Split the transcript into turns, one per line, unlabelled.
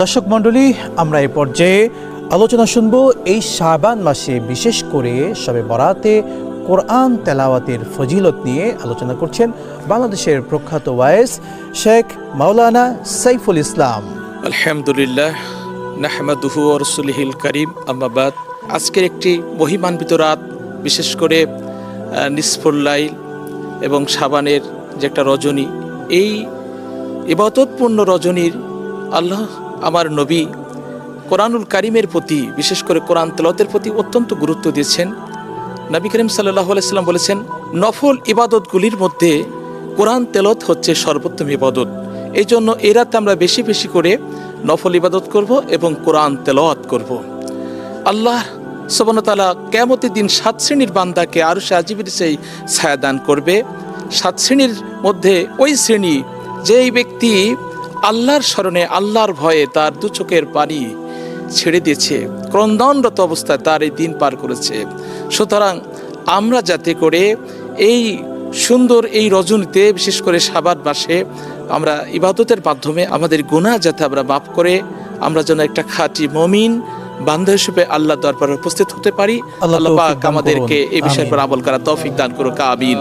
দর্শক মণ্ডলী, আমরা এই পর্যায়ে আলোচনা শুনব এই শাবান মাসে বিশেষ করে শবে বরাতে কোরআন তেলাওয়াতের ফজিলত নিয়ে আলোচনা করছেন বাংলাদেশের প্রখ্যাত ওয়াইজ শেখ মাওলানা সাইফুল ইসলাম।
আলহামদুলিল্লাহ, নাহমাদুহু ওয়া রাসূলিহিল কারীম, আম্মা বাদ। আজকের একটি মহিমান্বিত রাত, বিশেষ করে নিসফুল লাইল এবং শাবানের যে একটা রজনী, এই ইবাদতপূর্ণ রজনীর আল্লাহ আমার নবী কোরআনুল কারীমের প্রতি, বিশেষ করে কোরআন তেলাওয়াতের প্রতি অত্যন্ত গুরুত্ব দিয়েছেন। নবী করিম সাল্লাল্লাহু আলাইহি ওয়াসাল্লাম বলেছেন, নফল ইবাদতগুলির মধ্যে কোরআন তেলাওয়াত হচ্ছে সর্বোত্তম ইবাদত। এই জন্য এই রাতে আমরা বেশি বেশি করে নফল ইবাদত করব এবং কোরআন তেলাওয়াত করব। আল্লাহ সুবহানাহু ওয়া তাআলা কিয়ামতের দিন 7 শ্রেণীর বান্দাকে আরশে আজিমের সেই ছায়া দান করবে। 7 শ্রেণীর মধ্যে ওই শ্রেণী, যেই ব্যক্তি আল্লাহর স্মরণে, আল্লাহর ভয়ে তার দু চোখের পানি ছেড়ে দিয়েছে, ক্রন্দনরত অবস্থায় তার এই দিন পার করেছে। সুতরাং আমরা যাতে করে এই সুন্দর এই রজনীতে, বিশেষ করে শাবান মাসে, আমরা ইবাদতের মাধ্যমে আমাদের গুনাহ যাতে আমরা মাফ করে আমরা যেন একটা খাঁটি মুমিন বান্দা হিসেবে আল্লাহর দরবারে উপস্থিত হতে পারি। আল্লাহ পাক আমাদেরকে এই বিষয়ের উপর আমল করার তৌফিক দান করুক, আমিন।